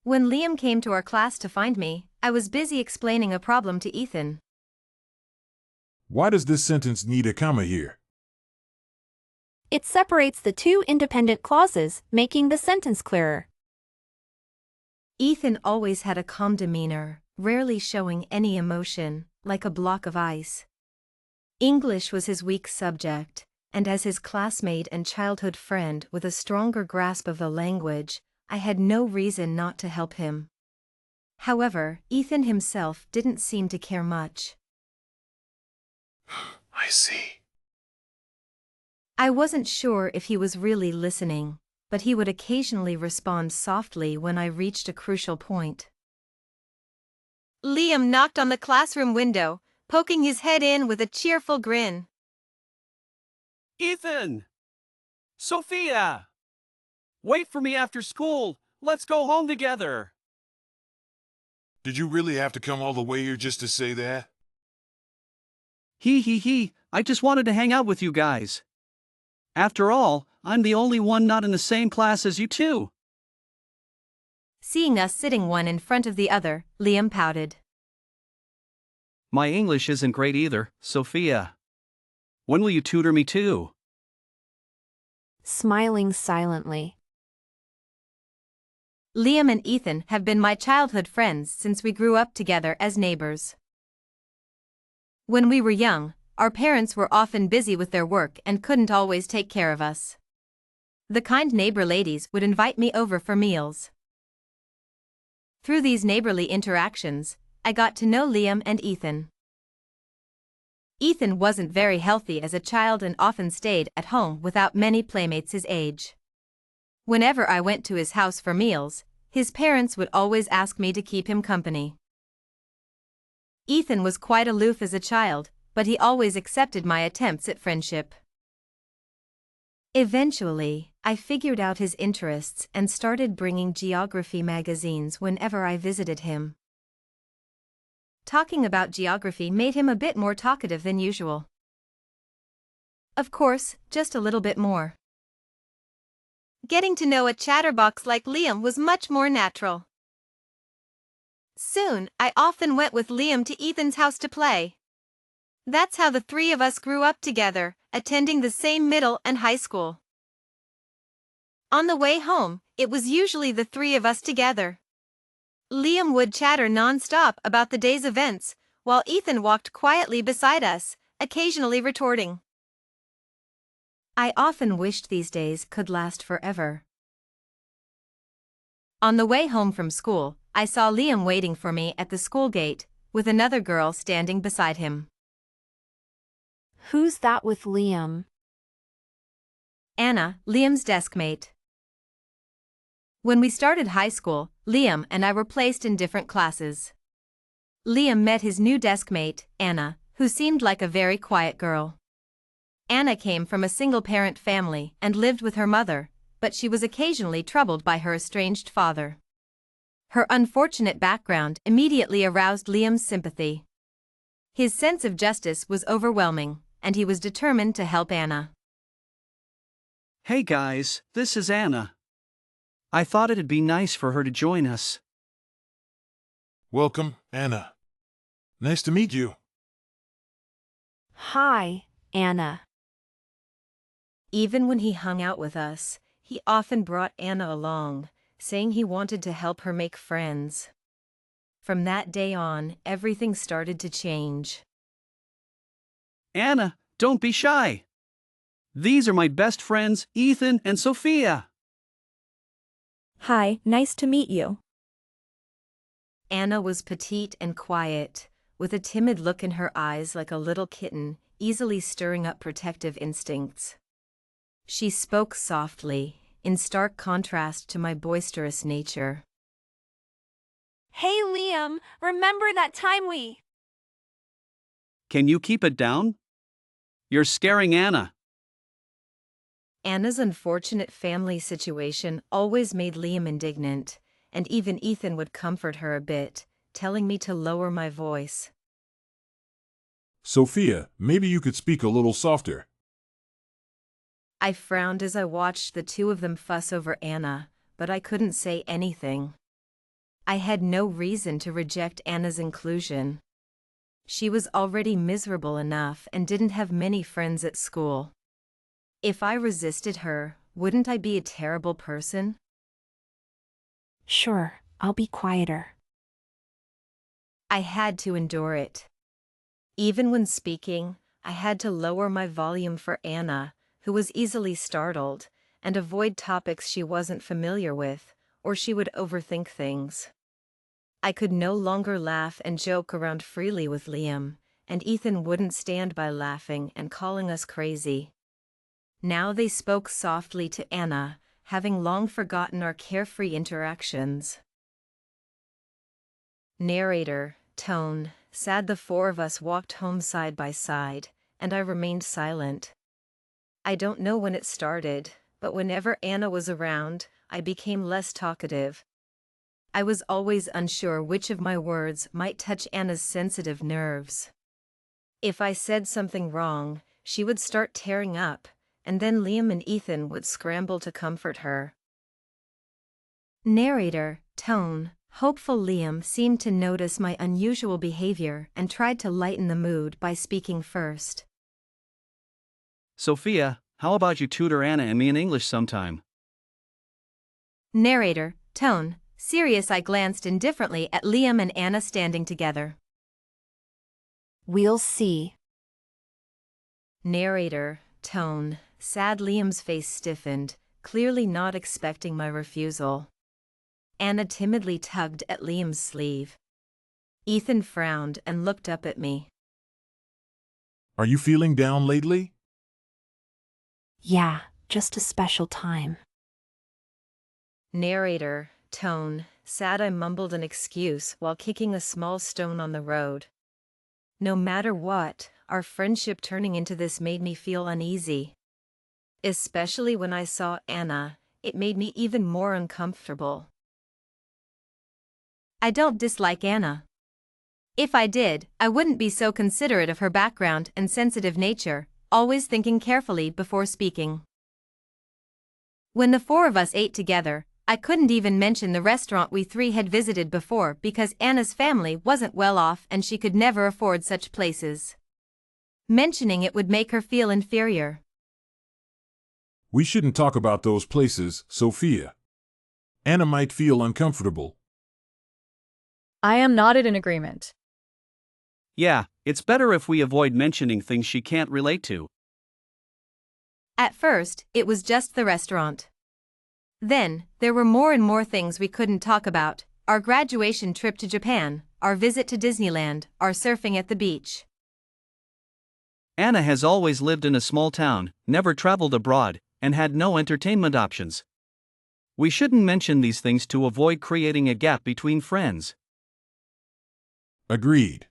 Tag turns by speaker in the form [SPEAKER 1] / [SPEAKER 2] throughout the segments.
[SPEAKER 1] When Liam came to our class to find me, I was busy explaining a problem to Ethan.
[SPEAKER 2] Why does this sentence need a comma here?
[SPEAKER 3] It separates the two independent clauses, making the sentence clearer.
[SPEAKER 1] Ethan always had a calm demeanor, rarely showing any emotion, like a block of ice. English was his weak subject, and as his classmate and childhood friend with a stronger grasp of the language, I had no reason not to help him. However, Ethan himself didn't seem to care much.
[SPEAKER 2] I see.
[SPEAKER 1] I wasn't sure if he was really listening, but he would occasionally respond softly when I reached a crucial point. Liam knocked on the classroom window, poking his head in with a cheerful grin.
[SPEAKER 4] Ethan! Sophia! Wait for me after school. Let's go home together.
[SPEAKER 2] Did you really have to come all the way here just to say that?
[SPEAKER 4] He. I just wanted to hang out with you guys. After all, I'm the only one not in the same class as you two.
[SPEAKER 1] Seeing us sitting one in front of the other, Liam pouted.
[SPEAKER 4] My English isn't great either, Sophia. When will you tutor me too?
[SPEAKER 3] Smiling silently.
[SPEAKER 1] Liam and Ethan have been my childhood friends since we grew up together as neighbors. When we were young, our parents were often busy with their work and couldn't always take care of us. The kind neighbor ladies would invite me over for meals. Through these neighborly interactions, I got to know Liam and Ethan. Ethan wasn't very healthy as a child and often stayed at home without many playmates his age. Whenever I went to his house for meals, his parents would always ask me to keep him company. Ethan was quite aloof as a child, but he always accepted my attempts at friendship. Eventually, I figured out his interests and started bringing geography magazines whenever I visited him. Talking about geography made him a bit more talkative than usual. Of course, just a little bit more. Getting to know a chatterbox like Liam was much more natural. Soon, I often went with Liam to Ethan's house to play. That's how the three of us grew up together, attending the same middle and high school. On the way home, it was usually the three of us together. Liam would chatter non-stop about the day's events, while Ethan walked quietly beside us, occasionally retorting. I often wished these days could last forever. On the way home from school, I saw Liam waiting for me at the school gate, with another girl standing beside him.
[SPEAKER 3] Who's that with Liam?
[SPEAKER 1] Anna, Liam's deskmate. When we started high school, Liam and I were placed in different classes. Liam met his new deskmate, Anna, who seemed like a very quiet girl. Anna came from a single-parent family and lived with her mother, but she was occasionally troubled by her estranged father. Her unfortunate background immediately aroused Liam's sympathy. His sense of justice was overwhelming, and he was determined to help Anna.
[SPEAKER 4] Hey guys, this is Anna. I thought it'd be nice for her to join us.
[SPEAKER 2] Welcome, Anna. Nice to meet you.
[SPEAKER 3] Hi, Anna.
[SPEAKER 1] Even when he hung out with us, he often brought Anna along, saying he wanted to help her make friends. From that day on, everything started to change.
[SPEAKER 4] Anna, don't be shy. These are my best friends, Ethan and Sophia.
[SPEAKER 5] Hi, nice to meet you.
[SPEAKER 1] Anna was petite and quiet, with a timid look in her eyes like a little kitten, easily stirring up protective instincts. She spoke softly, in stark contrast to my boisterous nature.
[SPEAKER 5] Hey Liam, remember that time we...
[SPEAKER 4] Can you keep it down? You're scaring Anna.
[SPEAKER 1] Anna's unfortunate family situation always made Liam indignant, and even Ethan would comfort her a bit, telling me to lower my voice.
[SPEAKER 2] Sophia, maybe you could speak a little softer.
[SPEAKER 1] I frowned as I watched the two of them fuss over Anna, but I couldn't say anything. I had no reason to reject Anna's inclusion. She was already miserable enough and didn't have many friends at school. If I resisted her, wouldn't I be a terrible person?
[SPEAKER 3] Sure, I'll be quieter.
[SPEAKER 1] I had to endure it. Even when speaking, I had to lower my volume for Anna, who was easily startled, and avoid topics she wasn't familiar with, or she would overthink things. I could no longer laugh and joke around freely with Liam, and Ethan wouldn't stand by laughing and calling us crazy. Now they spoke softly to Anna, having long forgotten our carefree interactions. Narrator, tone, sad. The four of us walked home side by side, and I remained silent. I don't know when it started, but whenever Anna was around, I became less talkative. I was always unsure which of my words might touch Anna's sensitive nerves. If I said something wrong, she would start tearing up, and then Liam and Ethan would scramble to comfort her. Narrator, tone, hopeful. Liam seemed to notice my unusual behavior and tried to lighten the mood by speaking first.
[SPEAKER 4] Sophia, how about you tutor Anna and me in English sometime?
[SPEAKER 1] Narrator, tone, serious. I glanced indifferently at Liam and Anna standing together.
[SPEAKER 3] We'll see.
[SPEAKER 1] Narrator, tone, sad. Liam's face stiffened, clearly not expecting my refusal. Anna timidly tugged at Liam's sleeve. Ethan frowned and looked up at me.
[SPEAKER 2] Are you feeling down lately?
[SPEAKER 3] Yeah, just a special time.
[SPEAKER 1] Narrator, tone, sad. I mumbled an excuse while kicking a small stone on the road. No matter what, our friendship turning into this made me feel uneasy. Especially when I saw Anna, it made me even more uncomfortable. I don't dislike Anna. If I did, I wouldn't be so considerate of her background and sensitive nature, always thinking carefully before speaking. When the four of us ate together, I couldn't even mention the restaurant we three had visited before because Anna's family wasn't well off and she could never afford such places. Mentioning it would make her feel inferior.
[SPEAKER 2] We shouldn't talk about those places, Sophia. Anna might feel uncomfortable.
[SPEAKER 6] I am nodded in agreement.
[SPEAKER 4] Yeah, it's better if we avoid mentioning things she can't relate to.
[SPEAKER 1] At first, it was just the restaurant. Then, there were more and more things we couldn't talk about: our graduation trip to Japan, our visit to Disneyland, our surfing at the beach.
[SPEAKER 4] Anna has always lived in a small town, never traveled abroad, and had no entertainment options. We shouldn't mention these things to avoid creating a gap between friends.
[SPEAKER 2] Agreed.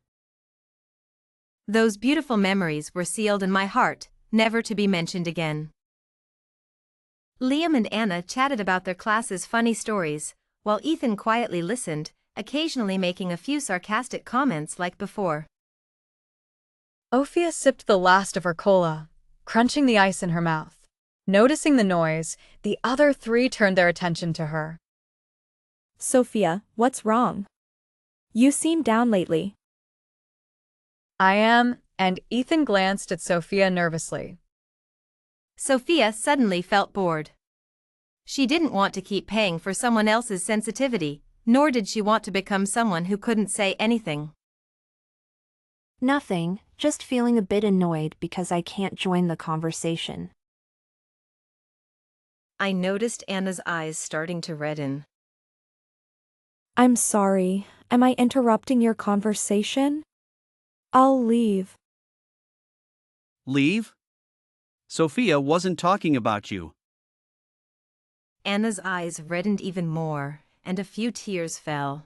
[SPEAKER 1] Those beautiful memories were sealed in my heart, never to be mentioned again. Liam and Anna chatted about their class's funny stories, while Ethan quietly listened, occasionally making a few sarcastic comments like before.
[SPEAKER 6] Ophia sipped the last of her cola, crunching the ice in her mouth. Noticing the noise, the other three turned their attention to her.
[SPEAKER 5] Sophia, what's wrong? You seem down lately.
[SPEAKER 6] I am, and Ethan glanced at Sophia nervously.
[SPEAKER 1] Sophia suddenly felt bored. She didn't want to keep paying for someone else's sensitivity, nor did she want to become someone who couldn't say anything.
[SPEAKER 3] Nothing, just feeling a bit annoyed because I can't join the conversation.
[SPEAKER 1] I noticed Anna's eyes starting to redden.
[SPEAKER 5] I'm sorry, am I interrupting your conversation? I'll leave.
[SPEAKER 4] Leave? Sophia wasn't talking about you.
[SPEAKER 1] Anna's eyes reddened even more, and a few tears fell.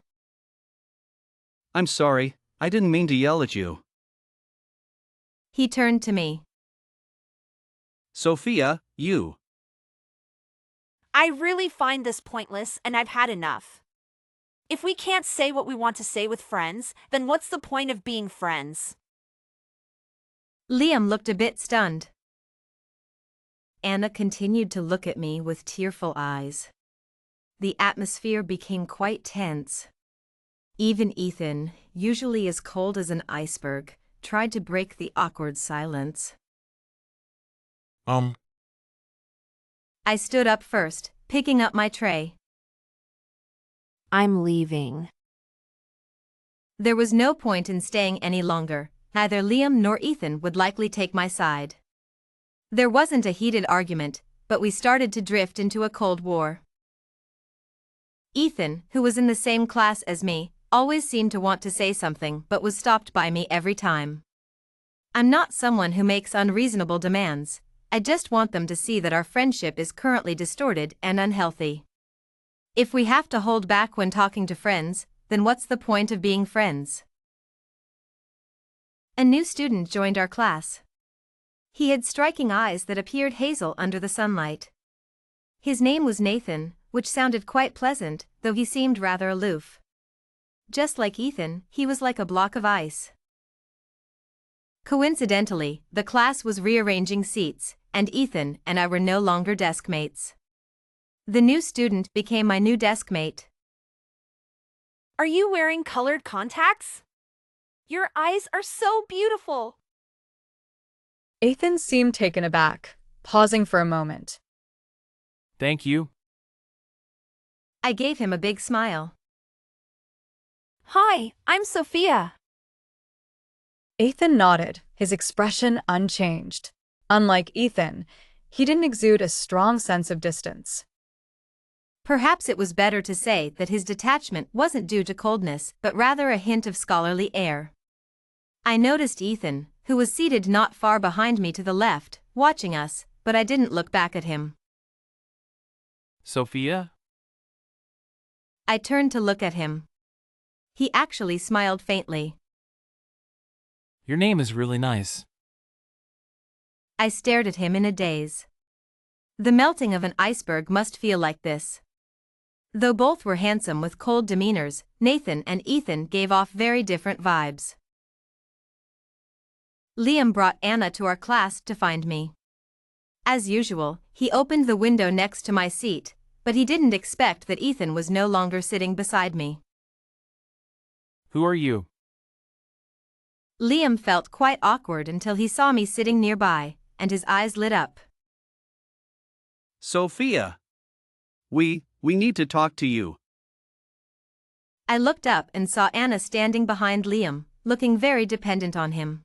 [SPEAKER 4] I'm sorry, I didn't mean to yell at you.
[SPEAKER 1] He turned to me.
[SPEAKER 4] Sophia, you.
[SPEAKER 5] I really find this pointless and I've had enough. If we can't say what we want to say with friends, then what's the point of being friends?
[SPEAKER 1] Liam looked a bit stunned. Anna continued to look at me with tearful eyes. The atmosphere became quite tense, Even Ethan, usually as cold as an iceberg, tried to break the awkward silence. I stood up first, picking up my tray.
[SPEAKER 5] I'm leaving.
[SPEAKER 1] There was no point in staying any longer. Neither Liam nor Ethan would likely take my side. There wasn't a heated argument, but we started to drift into a cold war. Ethan, who was in the same class as me, always seemed to want to say something but was stopped by me every time. I'm not someone who makes unreasonable demands. I just want them to see that our friendship is currently distorted and unhealthy. If we have to hold back when talking to friends, then what's the point of being friends? A new student joined our class. He had striking eyes that appeared hazel under the sunlight. His name was Nathan, which sounded quite pleasant, though he seemed rather aloof. Just like Ethan, he was like a block of ice. Coincidentally, the class was rearranging seats, and Ethan and I were no longer desk mates. The new student became my new desk mate.
[SPEAKER 5] Are you wearing colored contacts? Your eyes are so beautiful.
[SPEAKER 6] Ethan seemed taken aback, pausing for a moment.
[SPEAKER 7] Thank you.
[SPEAKER 1] I gave him a big smile.
[SPEAKER 3] Hi, I'm Sophia.
[SPEAKER 6] Ethan nodded, his expression unchanged. Unlike Ethan, he didn't exude a strong sense of distance.
[SPEAKER 1] Perhaps it was better to say that his detachment wasn't due to coldness but rather a hint of scholarly air. I noticed Ethan, who was seated not far behind me to the left, watching us, but I didn't look back at him.
[SPEAKER 7] Sophia?
[SPEAKER 1] I turned to look at him. He actually smiled faintly.
[SPEAKER 7] Your name is really nice.
[SPEAKER 1] I stared at him in a daze. The melting of an iceberg must feel like this. Though both were handsome with cold demeanors, Nathan and Ethan gave off very different vibes. Liam brought Anna to our class to find me. As usual, he opened the window next to my seat, but he didn't expect that Ethan was no longer sitting beside me.
[SPEAKER 7] Who are you?
[SPEAKER 1] Liam felt quite awkward until he saw me sitting nearby, and his eyes lit up.
[SPEAKER 4] Sophia. We need to talk to you.
[SPEAKER 1] I looked up and saw Anna standing behind Liam, looking very dependent on him.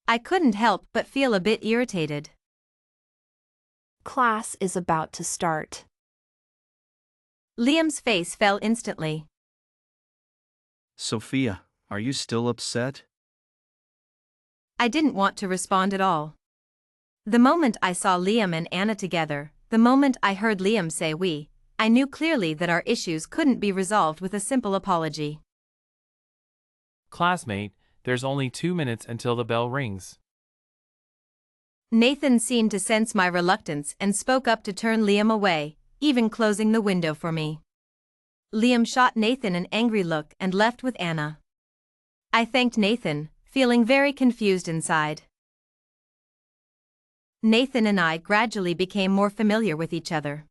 [SPEAKER 1] I couldn't help but feel a bit irritated.
[SPEAKER 5] Class is about to start.
[SPEAKER 1] Liam's face fell instantly.
[SPEAKER 4] Sophia, are you still upset?
[SPEAKER 1] I didn't want to respond at all. The moment I saw Liam and Anna together, the moment I heard Liam say we, I knew clearly that our issues couldn't be resolved with a simple apology.
[SPEAKER 7] Classmate, there's only 2 minutes until the bell rings.
[SPEAKER 1] Nathan seemed to sense my reluctance and spoke up to turn Liam away, even closing the window for me. Liam shot Nathan an angry look and left with Anna. I thanked Nathan, feeling very confused inside. Nathan and I gradually became more familiar with each other.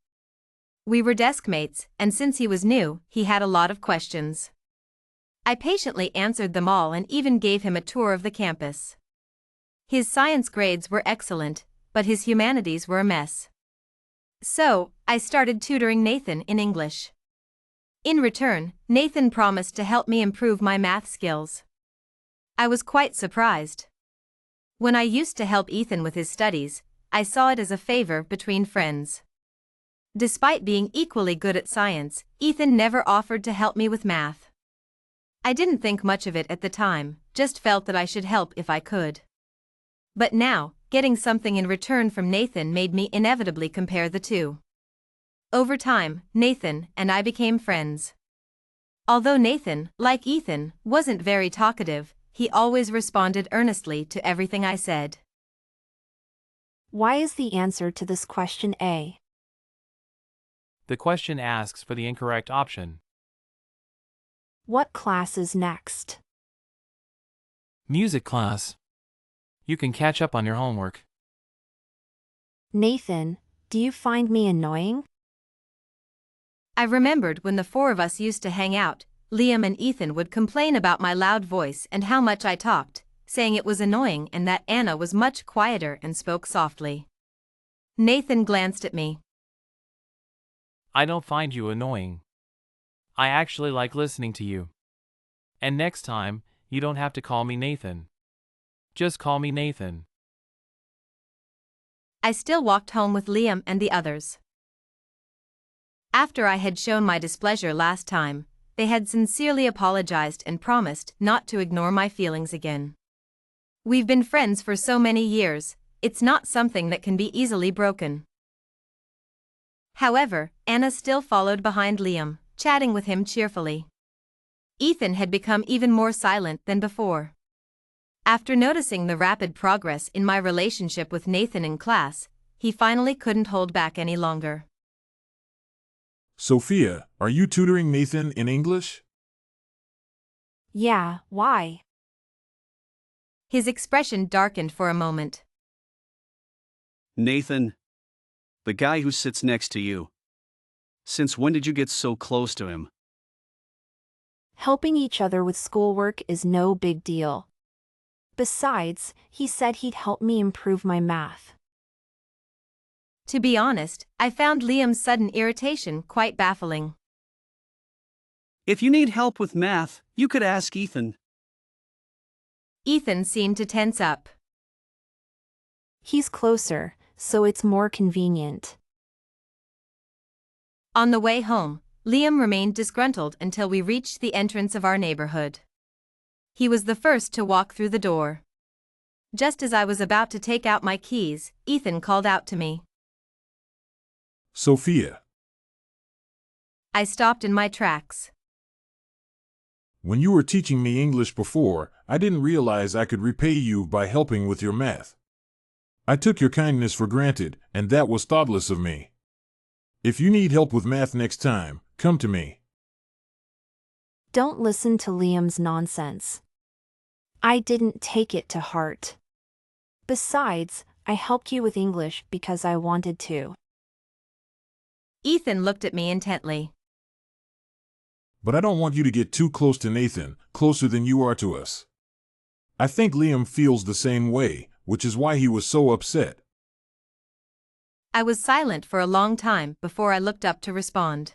[SPEAKER 1] We were desk mates, and since he was new, he had a lot of questions. I patiently answered them all and even gave him a tour of the campus. His science grades were excellent, but his humanities were a mess. So, I started tutoring Nathan in English. In return, Nathan promised to help me improve my math skills. I was quite surprised. When I used to help Ethan with his studies, I saw it as a favor between friends. Despite being equally good at science, Ethan never offered to help me with math. I didn't think much of it at the time, just felt that I should help if I could. But now, getting something in return from Nathan made me inevitably compare the two. Over time, Nathan and I became friends. Although Nathan, like Ethan, wasn't very talkative, he always responded earnestly to everything I said.
[SPEAKER 5] Why is the answer to this question A?
[SPEAKER 7] The question asks for the incorrect option.
[SPEAKER 5] What class is next?
[SPEAKER 7] Music class. You can catch up on your homework.
[SPEAKER 5] Nathan, do you find me annoying?
[SPEAKER 1] I remembered when the four of us used to hang out, Liam and Ethan would complain about my loud voice and how much I talked, saying it was annoying and that Anna was much quieter and spoke softly. Nathan glanced at me.
[SPEAKER 7] I don't find you annoying. I actually like listening to you. And next time, you don't have to call me Nathan. Just call me Nathan.
[SPEAKER 1] I still walked home with Liam and the others. After I had shown my displeasure last time, they had sincerely apologized and promised not to ignore my feelings again. We've been friends for so many years, it's not something that can be easily broken. However, Anna still followed behind Liam, chatting with him cheerfully. Ethan had become even more silent than before. After noticing the rapid progress in my relationship with Nathan in class, he finally couldn't hold back any longer.
[SPEAKER 2] Sophia, are you tutoring Nathan in English?
[SPEAKER 5] Yeah, why?
[SPEAKER 1] His expression darkened for a moment.
[SPEAKER 4] Nathan, the guy who sits next to you. Since when did you get so close to him?
[SPEAKER 3] Helping each other with schoolwork is no big deal. Besides, he said he'd help me improve my math.
[SPEAKER 1] To be honest, I found Liam's sudden irritation quite baffling.
[SPEAKER 4] If you need help with math, you could ask Ethan.
[SPEAKER 1] Ethan seemed to tense up.
[SPEAKER 3] He's closer, so it's more convenient.
[SPEAKER 1] On the way home, Liam remained disgruntled until we reached the entrance of our neighborhood. He was the first to walk through the door. Just as I was about to take out my keys, Ethan called out to me.
[SPEAKER 2] Sophia.
[SPEAKER 1] I stopped in my tracks.
[SPEAKER 2] When you were teaching me English before, I didn't realize I could repay you by helping with your math. I took your kindness for granted, and that was thoughtless of me. If you need help with math next time, come to me.
[SPEAKER 3] Don't listen to Liam's nonsense. I didn't take it to heart. Besides, I helped you with English because I wanted to.
[SPEAKER 1] Ethan looked at me intently.
[SPEAKER 2] But I don't want you to get too close to Nathan, closer than you are to us. I think Liam feels the same way, which is why he was so upset.
[SPEAKER 1] I was silent for a long time before I looked up to respond.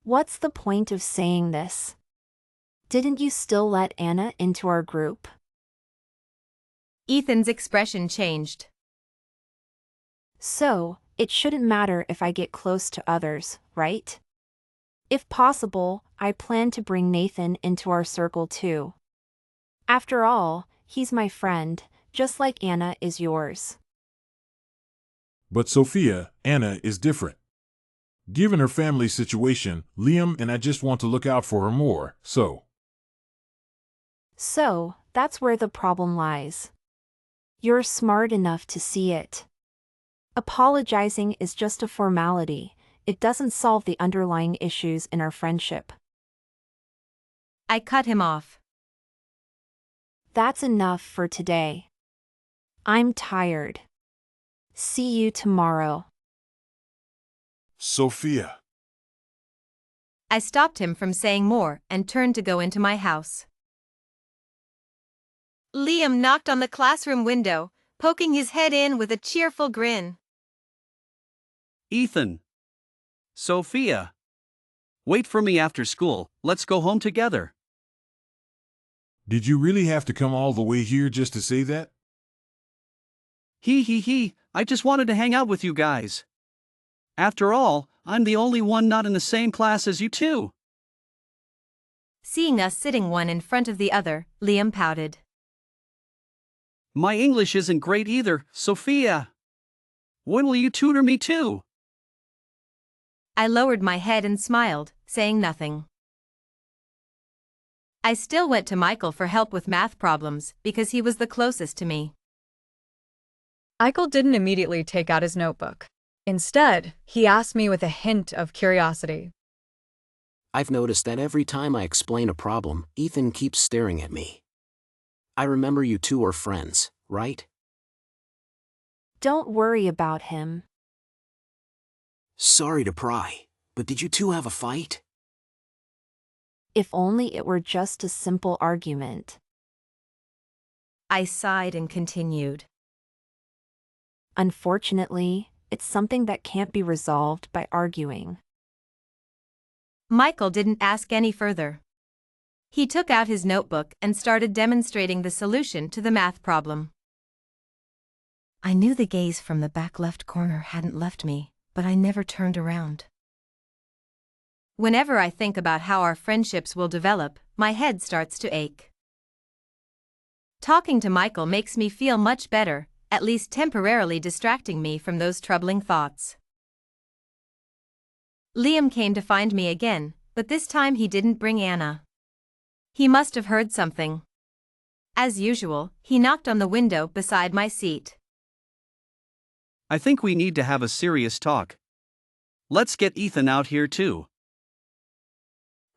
[SPEAKER 3] What's the point of saying this? Didn't you still let Anna into our group?
[SPEAKER 1] Ethan's expression changed.
[SPEAKER 3] So, it shouldn't matter if I get close to others, right? If possible, I plan to bring Nathan into our circle too. After all, he's my friend, just like Anna is yours.
[SPEAKER 2] But Sophia, Anna is different. Given her family situation, Liam and I just want to look out for her more, so.
[SPEAKER 3] So, that's where the problem lies. You're smart enough to see it. Apologizing is just a formality, it doesn't solve the underlying issues in our friendship.
[SPEAKER 1] I cut him off.
[SPEAKER 3] That's enough for today. I'm tired. See you tomorrow.
[SPEAKER 2] Sophia.
[SPEAKER 1] I stopped him from saying more and turned to go into my house. Liam knocked on the classroom window, poking his head in with a cheerful grin.
[SPEAKER 4] Ethan. Sophia. Wait for me after school, let's go home together.
[SPEAKER 2] Did you really have to come all the way here just to say that?
[SPEAKER 4] I just wanted to hang out with you guys. After all, I'm the only one not in the same class as you two.
[SPEAKER 1] Seeing us sitting one in front of the other, Liam pouted.
[SPEAKER 4] My English isn't great either, Sophia. When will you tutor me too?
[SPEAKER 1] I lowered my head and smiled, saying nothing. I still went to Michael for help with math problems because he was the closest to me.
[SPEAKER 6] Michael didn't immediately take out his notebook. Instead, he asked me with a hint of curiosity.
[SPEAKER 8] I've noticed that every time I explain a problem, Ethan keeps staring at me. I remember you two are friends, right?
[SPEAKER 3] Don't worry about him.
[SPEAKER 8] Sorry to pry, but did you two have a fight?
[SPEAKER 3] If only it were just a simple argument.
[SPEAKER 1] I sighed and continued.
[SPEAKER 3] Unfortunately, it's something that can't be resolved by arguing.
[SPEAKER 1] Michael didn't ask any further. He took out his notebook and started demonstrating the solution to the math problem. I knew the gaze from the back left corner hadn't left me, but I never turned around. Whenever I think about how our friendships will develop, my head starts to ache. Talking to Michael makes me feel much better, at least temporarily distracting me from those troubling thoughts. Liam came to find me again, but this time he didn't bring Anna. He must have heard something. As usual, he knocked on the window beside my seat.
[SPEAKER 4] I think we need to have a serious talk. Let's get Ethan out here too.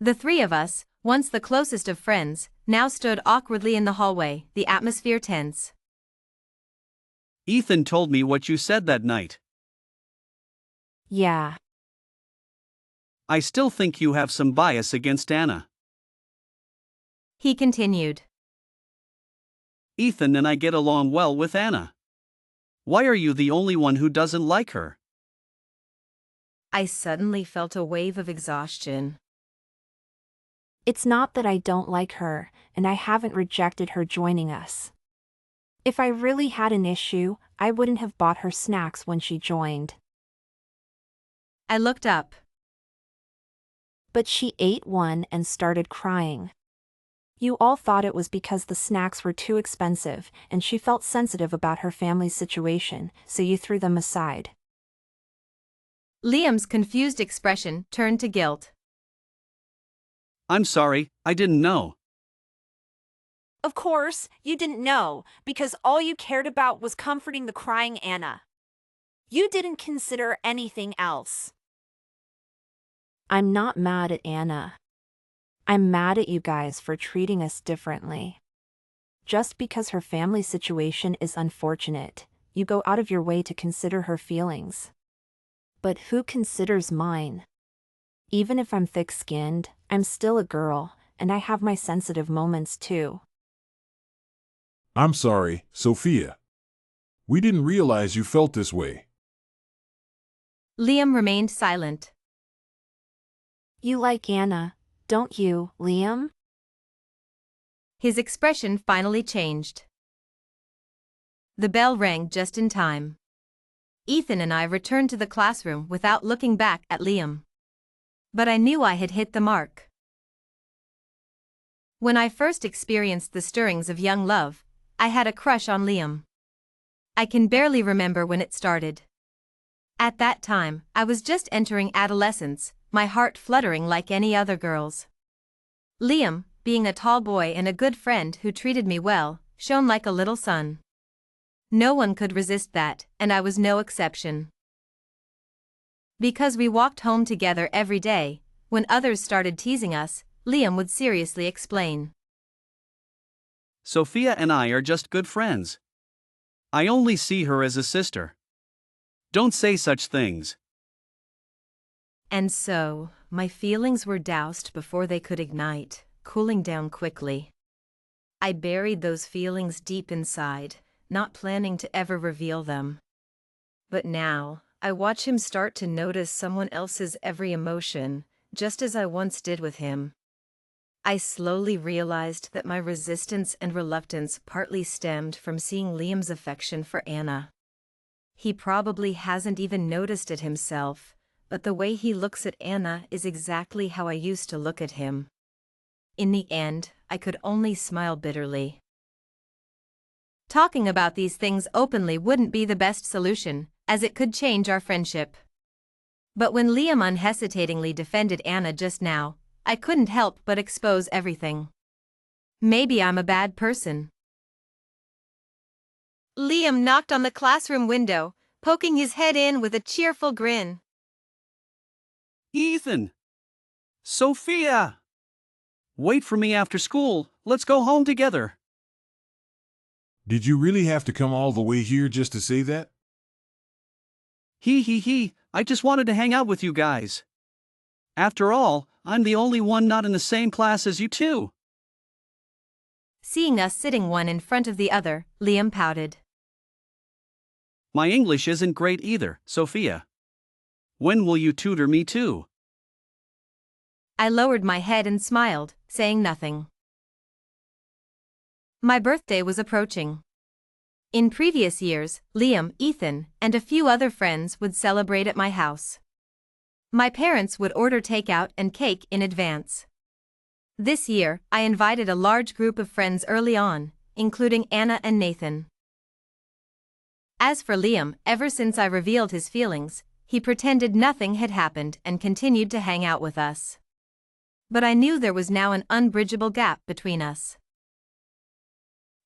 [SPEAKER 1] The three of us, once the closest of friends, now stood awkwardly in the hallway, the atmosphere tense.
[SPEAKER 4] Ethan told me what you said that night.
[SPEAKER 3] Yeah.
[SPEAKER 4] I still think you have some bias against Anna.
[SPEAKER 1] He continued.
[SPEAKER 4] Ethan and I get along well with Anna. Why are you the only one who doesn't like her?
[SPEAKER 1] I suddenly felt a wave of exhaustion.
[SPEAKER 3] It's not that I don't like her, and I haven't rejected her joining us. If I really had an issue, I wouldn't have bought her snacks when she joined.
[SPEAKER 1] I looked up.
[SPEAKER 3] But she ate one and started crying. You all thought it was because the snacks were too expensive, and she felt sensitive about her family's situation, so you threw them aside.
[SPEAKER 1] Liam's confused expression turned to guilt.
[SPEAKER 4] I'm sorry, I didn't know.
[SPEAKER 5] Of course, you didn't know, because all you cared about was comforting the crying Anna. You didn't consider anything else.
[SPEAKER 3] I'm not mad at Anna. I'm mad at you guys for treating us differently. Just because her family situation is unfortunate, you go out of your way to consider her feelings. But who considers mine? Even if I'm thick-skinned, I'm still a girl, and I have my sensitive moments too.
[SPEAKER 2] I'm sorry, Sophia. We didn't realize you felt this way.
[SPEAKER 1] Liam remained silent.
[SPEAKER 3] You like Anna, don't you, Liam?
[SPEAKER 1] His expression finally changed. The bell rang just in time. Ethan and I returned to the classroom without looking back at Liam. But I knew I had hit the mark. When I first experienced the stirrings of young love, I had a crush on Liam. I can barely remember when it started. At that time, I was just entering adolescence, my heart fluttering like any other girl's. Liam, being a tall boy and a good friend who treated me well, shone like a little sun. No one could resist that, and I was no exception. Because we walked home together every day, when others started teasing us, Liam would seriously explain.
[SPEAKER 4] Sophia and I are just good friends. I only see her as a sister. Don't say such things.
[SPEAKER 1] And so, my feelings were doused before they could ignite, cooling down quickly. I buried those feelings deep inside, not planning to ever reveal them. But now, I watch him start to notice someone else's every emotion, just as I once did with him. I slowly realized that my resistance and reluctance partly stemmed from seeing Liam's affection for Anna. He probably hasn't even noticed it himself, but the way he looks at Anna is exactly how I used to look at him. In the end, I could only smile bitterly. Talking about these things openly wouldn't be the best solution, as it could change our friendship. But when Liam unhesitatingly defended Anna just now, I couldn't help but expose everything. Maybe I'm a bad person. Liam knocked on the classroom window, poking his head in with a cheerful grin.
[SPEAKER 4] Ethan! Sophia! Wait for me after school, let's go home together.
[SPEAKER 2] Did you really have to come all the way here just to say that?
[SPEAKER 4] I just wanted to hang out with you guys. After all, I'm the only one not in the same class as you two.
[SPEAKER 1] Seeing us sitting one in front of the other, Liam pouted.
[SPEAKER 4] My English isn't great either, Sophia. When will you tutor me too?
[SPEAKER 1] I lowered my head and smiled, saying nothing. My birthday was approaching. In previous years, Liam, Ethan, and a few other friends would celebrate at my house. My parents would order takeout and cake in advance. This year, I invited a large group of friends early on, including Anna and Nathan. As for Liam, ever since I revealed his feelings, he pretended nothing had happened and continued to hang out with us. But I knew there was now an unbridgeable gap between us.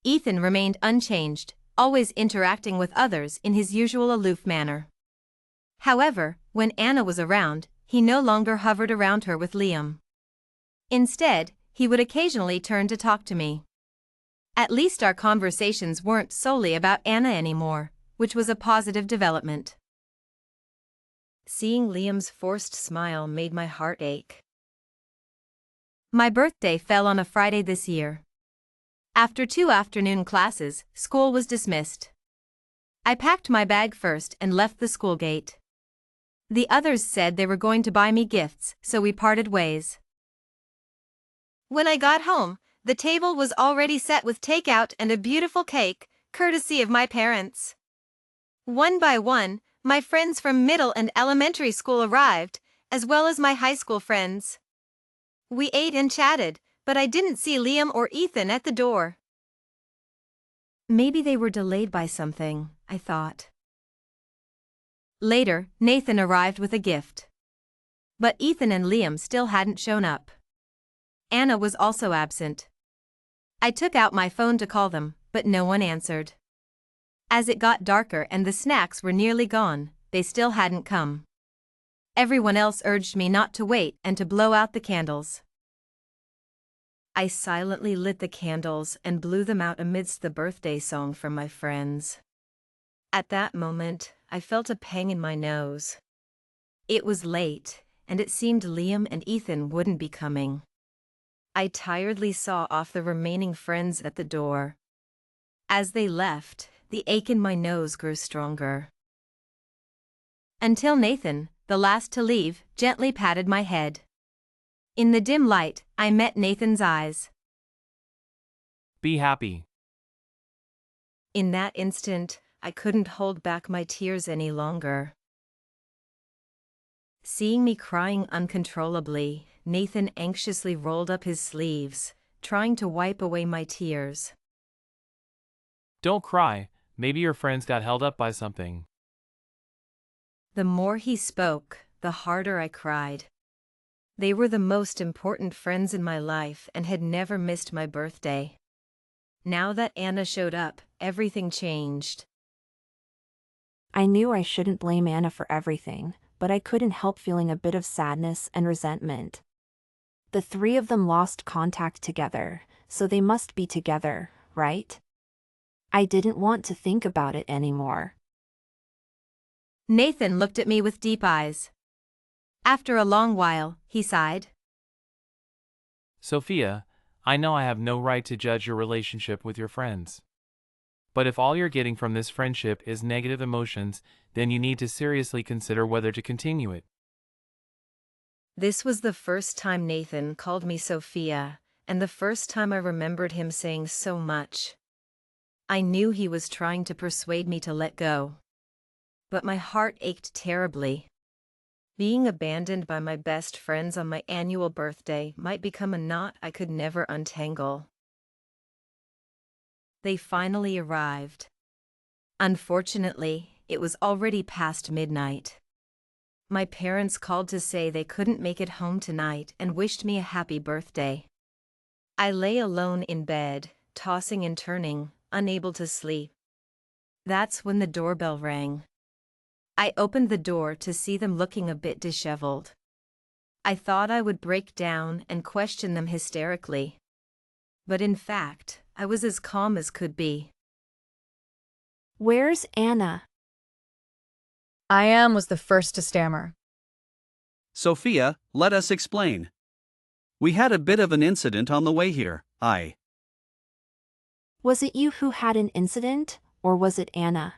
[SPEAKER 1] Ethan remained unchanged, always interacting with others in his usual aloof manner. However, when Anna was around, he no longer hovered around her with Liam. Instead, he would occasionally turn to talk to me. At least our conversations weren't solely about Anna anymore, which was a positive development. Seeing Liam's forced smile made my heart ache. My birthday fell on a Friday this year. After 2 afternoon classes, school was dismissed. I packed my bag first and left the school gate. The others said they were going to buy me gifts, so we parted ways. When I got home, the table was already set with takeout and a beautiful cake, courtesy of my parents. One by one, my friends from middle and elementary school arrived, as well as my high school friends. We ate and chatted, but I didn't see Liam or Ethan at the door. Maybe they were delayed by something, I thought. Later, Nathan arrived with a gift. But Ethan and Liam still hadn't shown up. Anna was also absent. I took out my phone to call them, but no one answered. As it got darker and the snacks were nearly gone, they still hadn't come. Everyone else urged me not to wait and to blow out the candles. I silently lit the candles and blew them out amidst the birthday song from my friends. At that moment, I felt a pang in my nose. It was late, and it seemed Liam and Ethan wouldn't be coming. I tiredly saw off the remaining friends at the door. As they left, the ache in my nose grew stronger. Until Nathan, the last to leave, gently patted my head. In the dim light, I met Nathan's eyes.
[SPEAKER 7] Be happy.
[SPEAKER 1] In that instant, I couldn't hold back my tears any longer. Seeing me crying uncontrollably, Nathan anxiously rolled up his sleeves, trying to wipe away my tears.
[SPEAKER 7] Don't cry, maybe your friends got held up by something.
[SPEAKER 1] The more he spoke, the harder I cried. They were the most important friends in my life and had never missed my birthday. Now that Anna showed up, everything changed.
[SPEAKER 3] I knew I shouldn't blame Anna for everything, but I couldn't help feeling a bit of sadness and resentment. The three of them lost contact together, so they must be together, right? I didn't want to think about it anymore.
[SPEAKER 1] Nathan looked at me with deep eyes. After a long while, he sighed.
[SPEAKER 7] Sophia, I know I have no right to judge your relationship with your friends. But if all you're getting from this friendship is negative emotions, then you need to seriously consider whether to continue it.
[SPEAKER 1] This was the first time Nathan called me Sophia, and the first time I remembered him saying so much. I knew he was trying to persuade me to let go. But my heart ached terribly. Being abandoned by my best friends on my annual birthday might become a knot I could never untangle. They finally arrived. Unfortunately, it was already past midnight. My parents called to say they couldn't make it home tonight and wished me a happy birthday. I lay alone in bed, tossing and turning, unable to sleep. That's when the doorbell rang. I opened the door to see them looking a bit disheveled. I thought I would break down and question them hysterically. But in fact, I was as calm as could be.
[SPEAKER 3] Where's Anna?
[SPEAKER 6] I was the first to stammer.
[SPEAKER 4] Sophia, let us explain. We had a bit of an incident on the way here.
[SPEAKER 3] Was it you who had an incident, or was it Anna?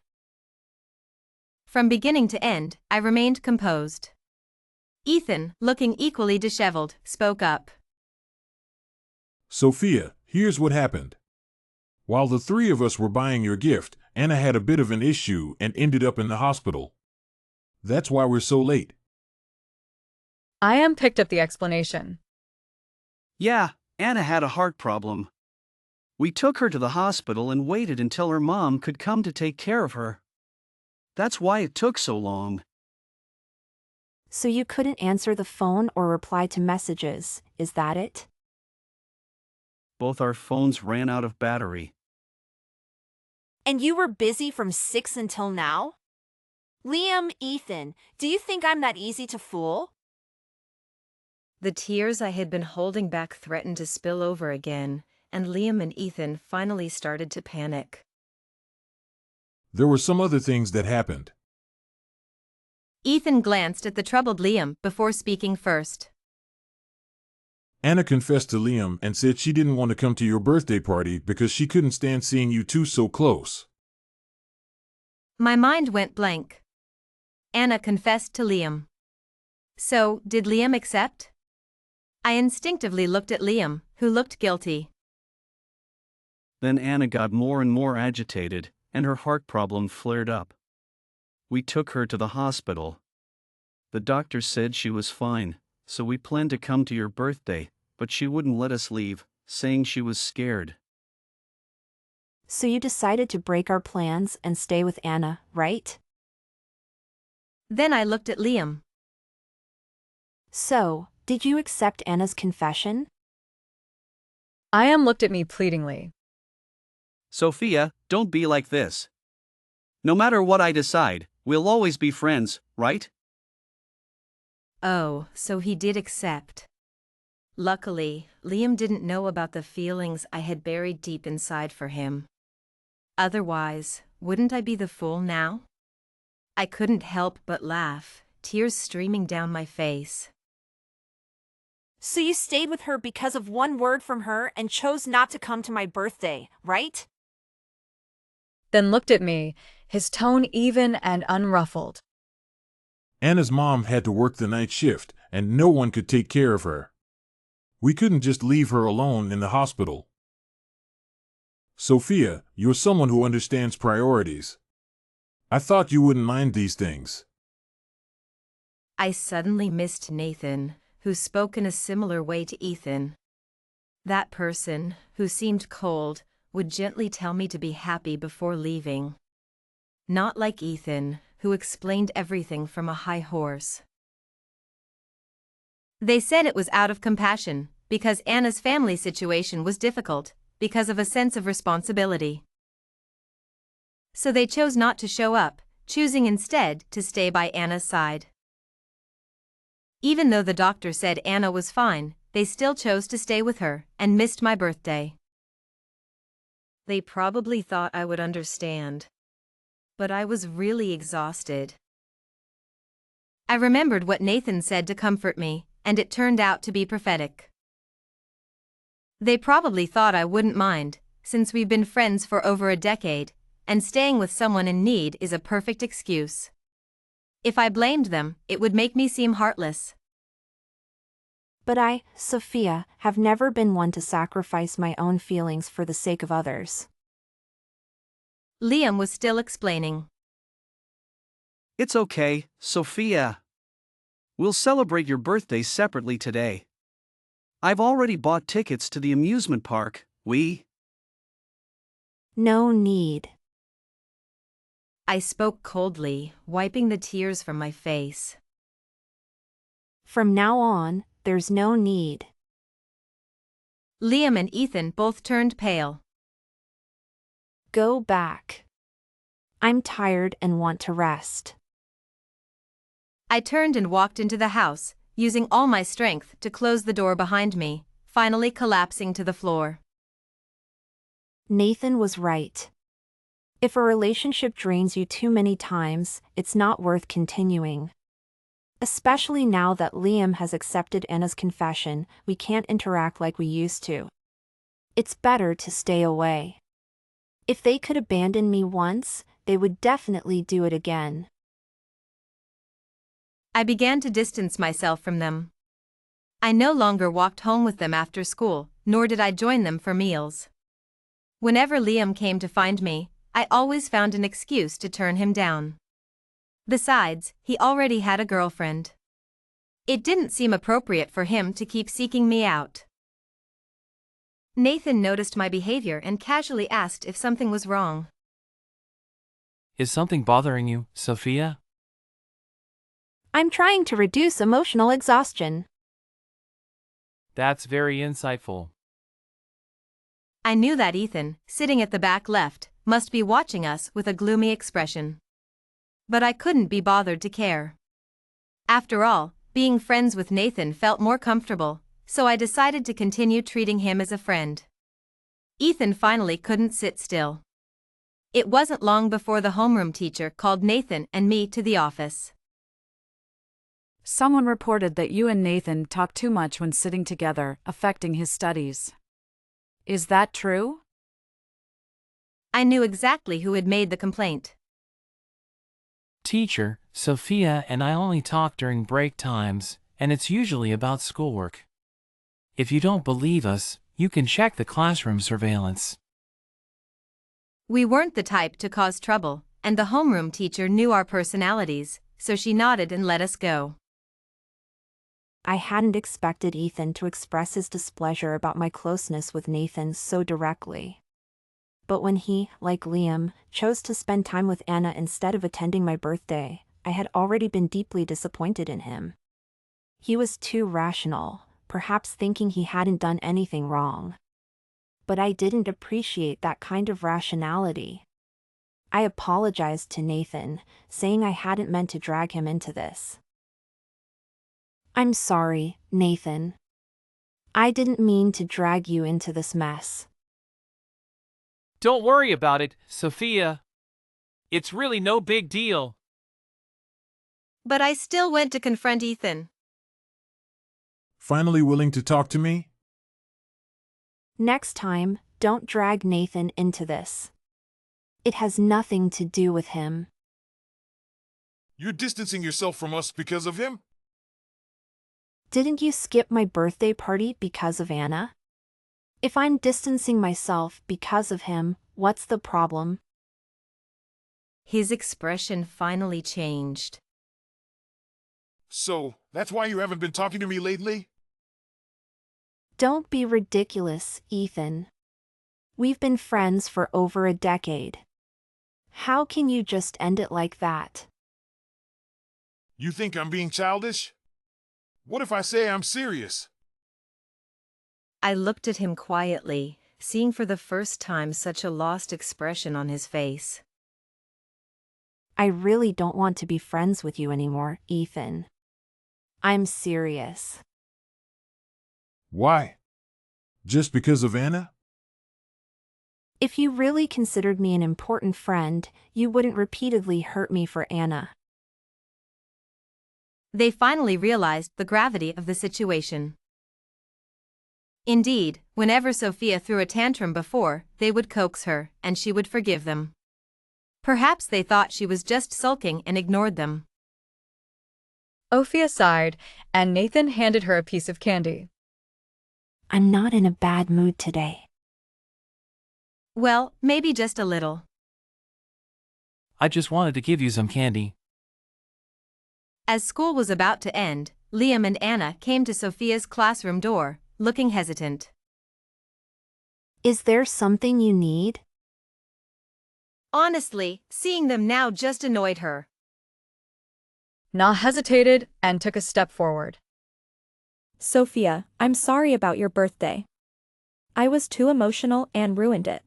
[SPEAKER 1] From beginning to end, I remained composed. Ethan, looking equally disheveled, spoke up.
[SPEAKER 2] Sophia, here's what happened. While the three of us were buying your gift, Anna had a bit of an issue and ended up in the hospital. That's why we're so late.
[SPEAKER 6] I am picked up the explanation.
[SPEAKER 4] Yeah, Anna had a heart problem. We took her to the hospital and waited until her mom could come to take care of her. That's why it took so long.
[SPEAKER 3] So you couldn't answer the phone or reply to messages, is that it?
[SPEAKER 4] Both our phones ran out of battery.
[SPEAKER 5] And you were busy from 6 until now? Liam, Ethan, do you think I'm that easy to fool?
[SPEAKER 1] The tears I had been holding back threatened to spill over again, and Liam and Ethan finally started to panic.
[SPEAKER 2] There were some other things that happened.
[SPEAKER 1] Ethan glanced at the troubled Liam before speaking first.
[SPEAKER 2] Anna confessed to Liam and said she didn't want to come to your birthday party because she couldn't stand seeing you two so close.
[SPEAKER 1] My mind went blank. Anna confessed to Liam. So, did Liam accept? I instinctively looked at Liam, who looked guilty.
[SPEAKER 4] Then Anna got more and more agitated, and her heart problem flared up. We took her to the hospital. The doctor said she was fine, so we planned to come to your birthday, but she wouldn't let us leave, saying she was scared.
[SPEAKER 3] So you decided to break our plans and stay with Anna, right?
[SPEAKER 1] Then I looked at Liam.
[SPEAKER 3] So, did you accept Anna's confession?
[SPEAKER 6] I am looked at me pleadingly.
[SPEAKER 4] Sophia, don't be like this. No matter what I decide, we'll always be friends, right?
[SPEAKER 1] Oh, so he did accept. Luckily, Liam didn't know about the feelings I had buried deep inside for him. Otherwise, wouldn't I be the fool now? I couldn't help but laugh, tears streaming down my face.
[SPEAKER 5] So you stayed with her because of one word from her and chose not to come to my birthday, right?
[SPEAKER 6] Then looked at me, his tone even and unruffled.
[SPEAKER 2] Anna's mom had to work the night shift, and no one could take care of her. We couldn't just leave her alone in the hospital. Sophia, you're someone who understands priorities. I thought you wouldn't mind these things.
[SPEAKER 1] I suddenly missed Nathan, who spoke in a similar way to Ethan. That person, who seemed cold, would gently tell me to be happy before leaving. Not like Ethan, who explained everything from a high horse. They said it was out of compassion, because Anna's family situation was difficult, because of a sense of responsibility. So they chose not to show up, choosing instead to stay by Anna's side. Even though the doctor said Anna was fine, they still chose to stay with her, and missed my birthday. They probably thought I would understand. But I was really exhausted. I remembered what Nathan said to comfort me, and it turned out to be prophetic. They probably thought I wouldn't mind, since we've been friends for over a decade, and staying with someone in need is a perfect excuse. If I blamed them, it would make me seem heartless.
[SPEAKER 3] But I, Sophia, have never been one to sacrifice my own feelings for the sake of others.
[SPEAKER 1] Liam was still explaining.
[SPEAKER 4] It's okay, Sophia. We'll celebrate your birthday separately today. I've already bought tickets to the amusement park.
[SPEAKER 3] No need.
[SPEAKER 1] I spoke coldly, wiping the tears from my face.
[SPEAKER 3] From now on, there's no need.
[SPEAKER 1] Liam and Ethan both turned pale.
[SPEAKER 3] Go back. I'm tired and want to rest.
[SPEAKER 1] I turned and walked into the house, using all my strength to close the door behind me, finally collapsing to the floor.
[SPEAKER 3] Nathan was right. If a relationship drains you too many times, it's not worth continuing. Especially now that Liam has accepted Anna's confession, we can't interact like we used to. It's better to stay away. If they could abandon me once, they would definitely do it again.
[SPEAKER 1] I began to distance myself from them. I no longer walked home with them after school, nor did I join them for meals. Whenever Liam came to find me, I always found an excuse to turn him down. Besides, he already had a girlfriend. It didn't seem appropriate for him to keep seeking me out. Nathan noticed my behavior and casually asked if something was wrong.
[SPEAKER 7] Is something bothering you, Sophia?
[SPEAKER 3] I'm trying to reduce emotional exhaustion.
[SPEAKER 7] That's very insightful.
[SPEAKER 1] I knew that Ethan, sitting at the back left, must be watching us with a gloomy expression. But I couldn't be bothered to care. After all, being friends with Nathan felt more comfortable, so I decided to continue treating him as a friend. Ethan finally couldn't sit still. It wasn't long before the homeroom teacher called Nathan and me to the office.
[SPEAKER 9] Someone reported that you and Nathan talk too much when sitting together, affecting his studies. Is that true?
[SPEAKER 1] I knew exactly who had made the complaint.
[SPEAKER 7] Teacher, Sophia and I only talk during break times, and it's usually about schoolwork. If you don't believe us, you can check the classroom surveillance.
[SPEAKER 1] We weren't the type to cause trouble, and the homeroom teacher knew our personalities, so she nodded and let us go.
[SPEAKER 3] I hadn't expected Ethan to express his displeasure about my closeness with Nathan so directly. But when he, like Liam, chose to spend time with Anna instead of attending my birthday, I had already been deeply disappointed in him. He was too rational, perhaps thinking he hadn't done anything wrong. But I didn't appreciate that kind of rationality. I apologized to Nathan, saying I hadn't meant to drag him into this. I'm sorry, Nathan. I didn't mean to drag you into this mess.
[SPEAKER 7] Don't worry about it, Sophia. It's really no big deal.
[SPEAKER 1] But I still went to confront Ethan.
[SPEAKER 2] Finally willing to talk to me?
[SPEAKER 3] Next time, don't drag Nathan into this. It has nothing to do with him.
[SPEAKER 2] You're distancing yourself from us because of him?
[SPEAKER 3] Didn't you skip my birthday party because of Anna? If I'm distancing myself because of him, what's the problem?
[SPEAKER 1] His expression finally changed.
[SPEAKER 2] So, that's why you haven't been talking to me lately?
[SPEAKER 3] Don't be ridiculous, Ethan. We've been friends for over a decade. How can you just end it like that?
[SPEAKER 2] You think I'm being childish? What if I say I'm serious?
[SPEAKER 1] I looked at him quietly, seeing for the first time such a lost expression on his face.
[SPEAKER 3] I really don't want to be friends with you anymore, Ethan. I'm serious.
[SPEAKER 2] Why? Just because of Anna?
[SPEAKER 3] If you really considered me an important friend, you wouldn't repeatedly hurt me for Anna.
[SPEAKER 1] They finally realized the gravity of the situation. Indeed, whenever Sophia threw a tantrum before, they would coax her, and she would forgive them. Perhaps they thought she was just sulking and ignored them.
[SPEAKER 6] Ophia sighed, and Nathan handed her a piece of candy.
[SPEAKER 3] I'm not in a bad mood today.
[SPEAKER 1] Well, maybe just a little.
[SPEAKER 7] I just wanted to give you some candy.
[SPEAKER 1] As school was about to end, Liam and Anna came to Sophia's classroom door, looking hesitant.
[SPEAKER 3] Is there something you need?
[SPEAKER 1] Honestly, seeing them now just annoyed her.
[SPEAKER 6] Na hesitated and took a step forward.
[SPEAKER 10] Sophia, I'm sorry about your birthday. I was too emotional and ruined it.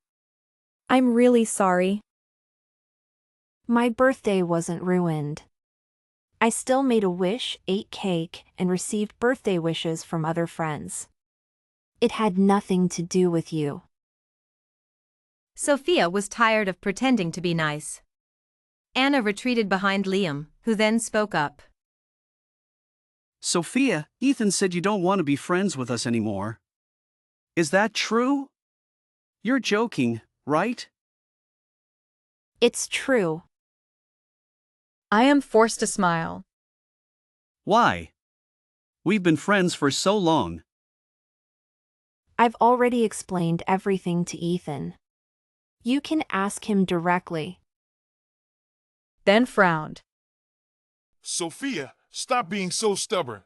[SPEAKER 10] I'm really sorry.
[SPEAKER 3] My birthday wasn't ruined. I still made a wish, ate cake, and received birthday wishes from other friends. It had nothing to do with you.
[SPEAKER 1] Sophia was tired of pretending to be nice. Anna retreated behind Liam, who then spoke up.
[SPEAKER 11] Sophia, Ethan said you don't want to be friends with us anymore. Is that true? You're joking, right?
[SPEAKER 3] It's true.
[SPEAKER 6] I am forced to smile.
[SPEAKER 11] Why? We've been friends for so long.
[SPEAKER 3] I've already explained everything to Ethan. You can ask him directly.
[SPEAKER 6] Then frowned.
[SPEAKER 2] Sophia, stop being so stubborn.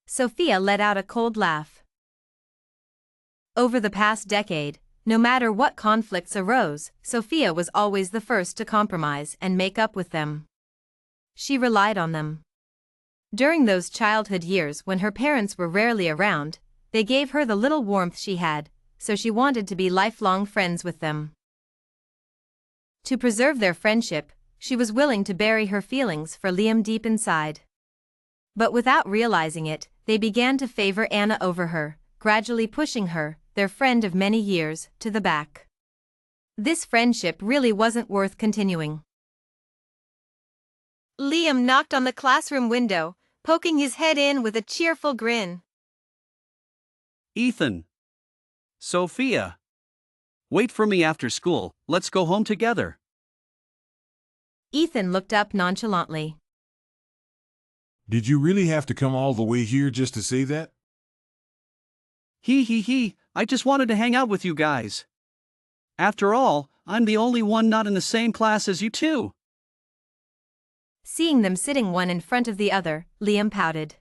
[SPEAKER 1] Sophia let out a cold laugh. Over the past decade, no matter what conflicts arose, Sophia was always the first to compromise and make up with them. She relied on them. During those childhood years when her parents were rarely around, they gave her the little warmth she had, so she wanted to be lifelong friends with them. To preserve their friendship, she was willing to bury her feelings for Liam deep inside. But without realizing it, they began to favor Anna over her, gradually pushing her, their friend of many years, to the back. This friendship really wasn't worth continuing. Liam knocked on the classroom window, poking his head in with a cheerful grin.
[SPEAKER 11] Ethan. Sophia. Wait for me after school, let's go home together.
[SPEAKER 1] Ethan looked up nonchalantly.
[SPEAKER 2] Did you really have to come all the way here just to say that?
[SPEAKER 11] I just wanted to hang out with you guys. After all, I'm the only one not in the same class as you two.
[SPEAKER 1] Seeing them sitting one in front of the other, Liam pouted.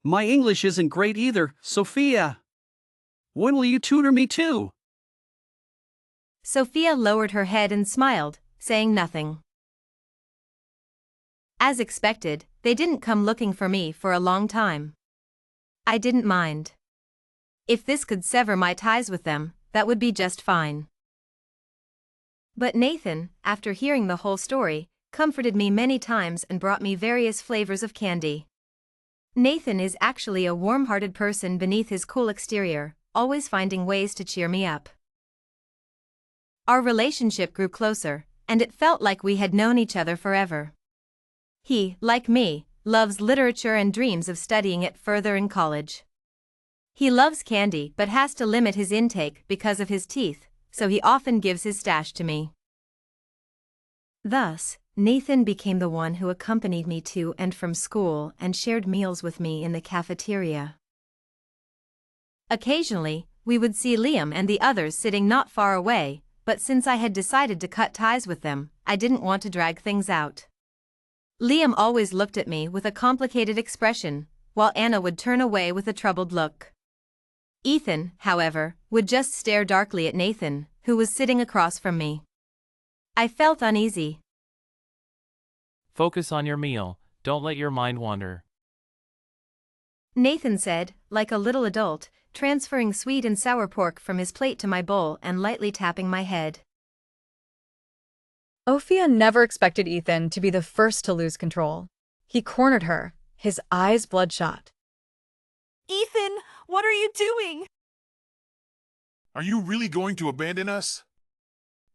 [SPEAKER 11] My English isn't great either, Sophia. When will you tutor me too?
[SPEAKER 1] Sophia lowered her head and smiled, saying nothing. As expected, they didn't come looking for me for a long time. I didn't mind. If this could sever my ties with them, that would be just fine. But Nathan, after hearing the whole story, comforted me many times and brought me various flavors of candy. Nathan is actually a warm-hearted person beneath his cool exterior, always finding ways to cheer me up. Our relationship grew closer, and it felt like we had known each other forever. He, like me, loves literature and dreams of studying it further in college. He loves candy but has to limit his intake because of his teeth, so he often gives his stash to me. Thus, Nathan became the one who accompanied me to and from school and shared meals with me in the cafeteria. Occasionally, we would see Liam and the others sitting not far away, but since I had decided to cut ties with them, I didn't want to drag things out. Liam always looked at me with a complicated expression, while Anna would turn away with a troubled look. Ethan, however, would just stare darkly at Nathan, who was sitting across from me. I felt uneasy.
[SPEAKER 7] Focus on your meal, don't let your mind wander.
[SPEAKER 1] Nathan said, like a little adult, transferring sweet and sour pork from his plate to my bowl and lightly tapping my head.
[SPEAKER 6] Ophia never expected Ethan to be the first to lose control. He cornered her, his eyes bloodshot.
[SPEAKER 5] Ethan, what are you doing?
[SPEAKER 2] Are you really going to abandon us?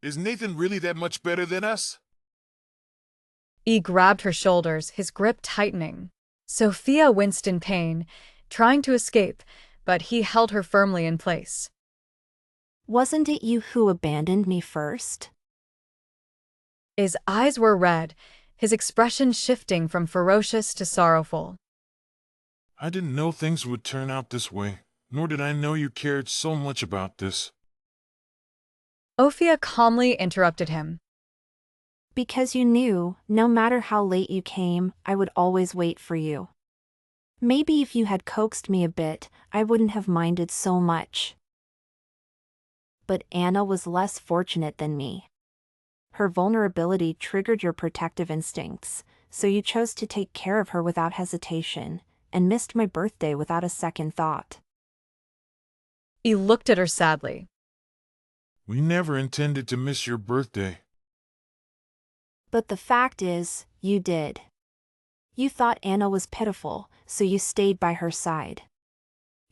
[SPEAKER 2] Is Nathan really that much better than us?
[SPEAKER 6] E grabbed her shoulders, his grip tightening. Sophia winced in pain, trying to escape, but he held her firmly in place.
[SPEAKER 3] Wasn't it you who abandoned me first?
[SPEAKER 6] His eyes were red, his expression shifting from ferocious to sorrowful.
[SPEAKER 2] I didn't know things would turn out this way, nor did I know you cared so much about this.
[SPEAKER 6] Ophia calmly interrupted him.
[SPEAKER 3] Because you knew, no matter how late you came, I would always wait for you. Maybe if you had coaxed me a bit, I wouldn't have minded so much. But Anna was less fortunate than me. Her vulnerability triggered your protective instincts, so you chose to take care of her without hesitation, and missed my birthday without a second thought.
[SPEAKER 6] He looked at her sadly.
[SPEAKER 2] We never intended to miss your birthday.
[SPEAKER 3] But the fact is, you did. You thought Anna was pitiful, so you stayed by her side.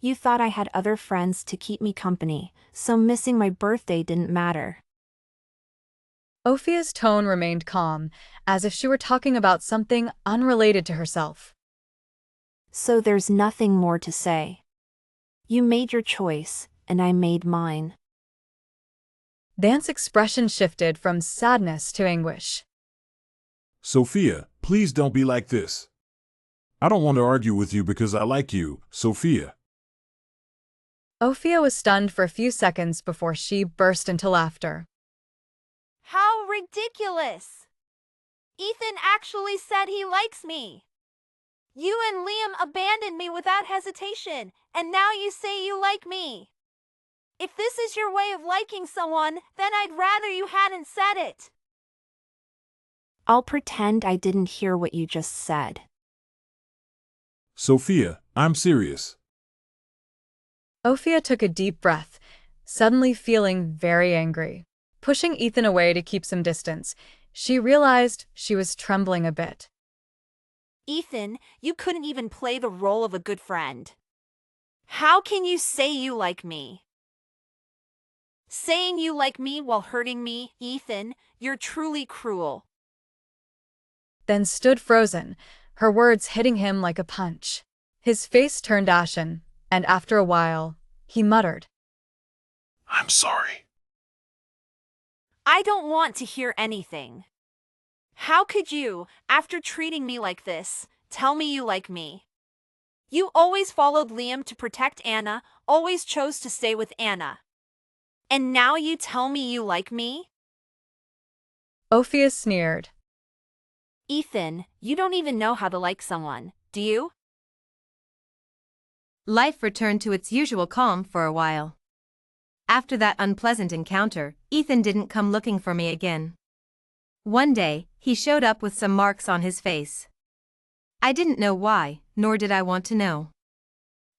[SPEAKER 3] You thought I had other friends to keep me company, so missing my birthday didn't matter.
[SPEAKER 6] Ophia's tone remained calm, as if she were talking about something unrelated to herself.
[SPEAKER 3] So there's nothing more to say. You made your choice, and I made mine.
[SPEAKER 6] Dan's expression shifted from sadness to anguish.
[SPEAKER 2] Sophia, please don't be like this. I don't want to argue with you because I like you, Sophia.
[SPEAKER 6] Ophia was stunned for a few seconds before she burst into laughter.
[SPEAKER 5] How ridiculous! Ethan actually said he likes me. You and Liam abandoned me without hesitation, and now you say you like me. If this is your way of liking someone, then I'd rather you hadn't said it.
[SPEAKER 3] I'll pretend I didn't hear what you just said.
[SPEAKER 2] Sophia, I'm serious.
[SPEAKER 6] Ophia took a deep breath, suddenly feeling very angry. Pushing Ethan away to keep some distance, she realized she was trembling a bit.
[SPEAKER 5] Ethan, you couldn't even play the role of a good friend. How can you say you like me? Saying you like me while hurting me, Ethan, you're truly cruel.
[SPEAKER 6] Then stood frozen, her words hitting him like a punch. His face turned ashen, and after a while, he muttered,
[SPEAKER 2] I'm sorry.
[SPEAKER 5] I don't want to hear anything. How could you, after treating me like this, tell me you like me? You always followed Liam to protect Anna, always chose to stay with Anna. And now you tell me you like me?
[SPEAKER 6] Ophia sneered.
[SPEAKER 5] Ethan, you don't even know how to like someone, do you?
[SPEAKER 1] Life returned to its usual calm for a while. After that unpleasant encounter, Ethan didn't come looking for me again. One day, he showed up with some marks on his face. I didn't know why, nor did I want to know.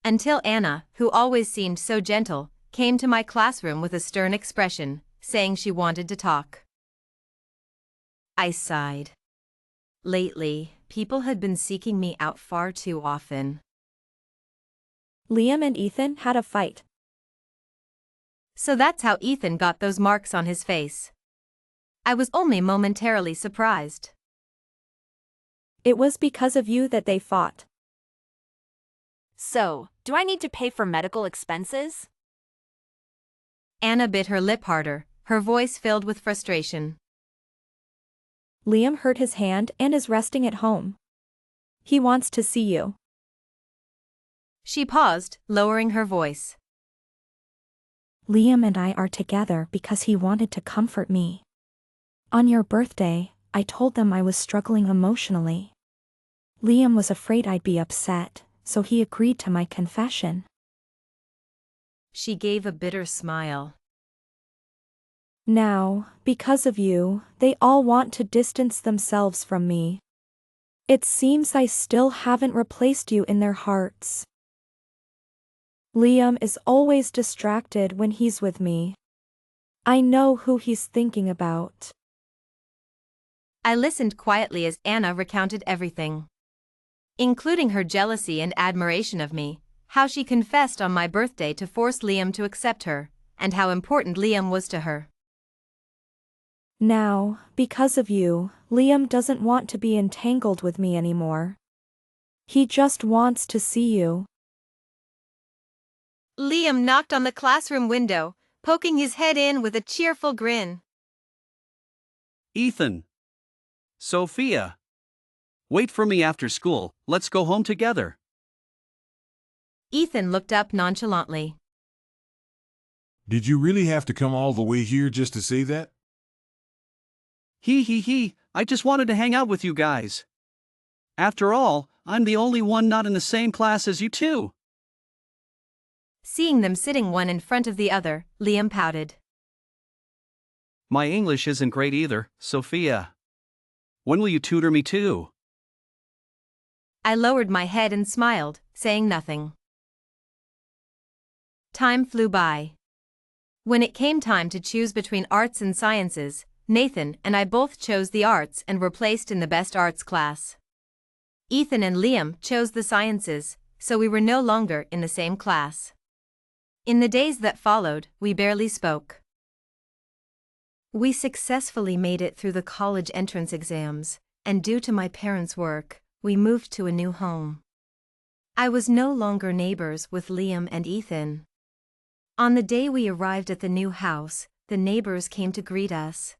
[SPEAKER 1] Until Anna, who always seemed so gentle, came to my classroom with a stern expression, saying she wanted to talk. I sighed. Lately, people had been seeking me out far too often.
[SPEAKER 10] Liam and Ethan had a fight.
[SPEAKER 1] So that's how Ethan got those marks on his face. I was only momentarily surprised.
[SPEAKER 10] It was because of you that they fought.
[SPEAKER 5] So, do I need to pay for medical expenses?
[SPEAKER 1] Anna bit her lip harder, her voice filled with frustration.
[SPEAKER 10] Liam hurt his hand and is resting at home. He wants to see you.
[SPEAKER 1] She paused, lowering her voice.
[SPEAKER 10] Liam and I are together because he wanted to comfort me. On your birthday, I told them I was struggling emotionally. Liam was afraid I'd be upset, so he agreed to my confession.
[SPEAKER 1] She gave a bitter smile.
[SPEAKER 10] Now, because of you, they all want to distance themselves from me. It seems I still haven't replaced you in their hearts. Liam is always distracted when he's with me. I know who he's thinking about.
[SPEAKER 1] I listened quietly as Anna recounted everything, including her jealousy and admiration of me, how she confessed on my birthday to force Liam to accept her, and how important Liam was to her.
[SPEAKER 10] Now, because of you, Liam doesn't want to be entangled with me anymore. He just wants to see you.
[SPEAKER 1] Liam knocked on the classroom window, poking his head in with a cheerful grin.
[SPEAKER 11] Ethan. Sophia. Wait for me after school, let's go home together.
[SPEAKER 1] Ethan looked up nonchalantly.
[SPEAKER 2] Did you really have to come all the way here just to say that?
[SPEAKER 11] I just wanted to hang out with you guys. After all, I'm the only one not in the same class as you two.
[SPEAKER 1] Seeing them sitting one in front of the other, Liam pouted.
[SPEAKER 11] My English isn't great either, Sophia. When will you tutor me too?
[SPEAKER 1] I lowered my head and smiled, saying nothing. Time flew by. When it came time to choose between arts and sciences, Nathan and I both chose the arts and were placed in the best arts class. Ethan and Liam chose the sciences, so we were no longer in the same class. In the days that followed, we barely spoke. We successfully made it through the college entrance exams, and due to my parents' work, we moved to a new home. I was no longer neighbors with Liam and Ethan. On the day we arrived at the new house, the neighbors came to greet us.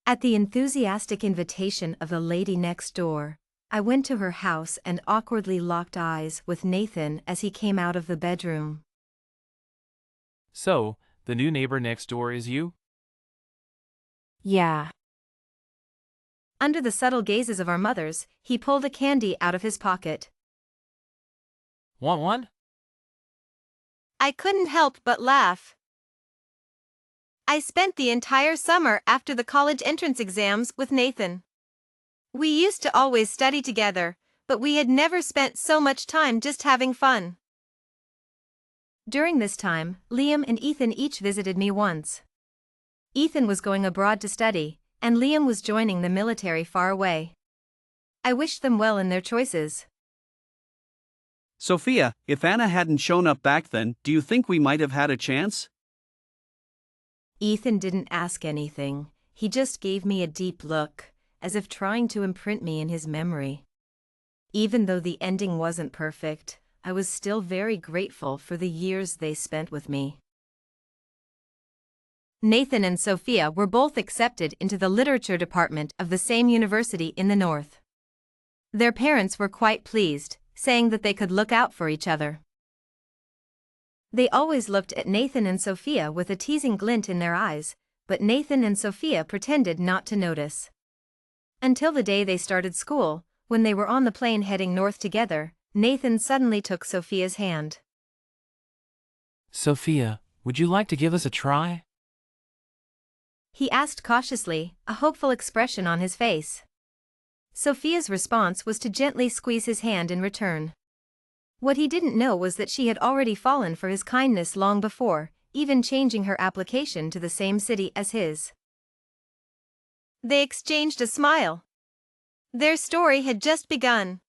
[SPEAKER 1] At the enthusiastic invitation of the lady next door, I went to her house and awkwardly locked eyes with Nathan as he came out of the bedroom.
[SPEAKER 7] So, the new neighbor next door is you?
[SPEAKER 3] Yeah.
[SPEAKER 1] Under the subtle gazes of our mothers, he pulled a candy out of his pocket.
[SPEAKER 7] Want one?
[SPEAKER 1] I couldn't help but laugh. I spent the entire summer after the college entrance exams with Nathan. We used to always study together, but we had never spent so much time just having fun. During this time, Liam and Ethan each visited me once. Ethan was going abroad to study, and Liam was joining the military far away. I wished them well in their choices.
[SPEAKER 11] Sophia, if Anna hadn't shown up back then, do you think we might have had a chance?
[SPEAKER 1] Ethan didn't ask anything, he just gave me a deep look, as if trying to imprint me in his memory. Even though the ending wasn't perfect, I was still very grateful for the years they spent with me. Nathan and Sophia were both accepted into the literature department of the same university in the north. Their parents were quite pleased, saying that they could look out for each other. They always looked at Nathan and Sophia with a teasing glint in their eyes, but Nathan and Sophia pretended not to notice. Until the day they started school, when they were on the plane heading north together, Nathan suddenly took Sophia's hand.
[SPEAKER 7] Sophia, would you like to give us a try?
[SPEAKER 1] He asked cautiously, a hopeful expression on his face. Sophia's response was to gently squeeze his hand in return. What he didn't know was that she had already fallen for his kindness long before, even changing her application to the same city as his. They exchanged a smile. Their story had just begun.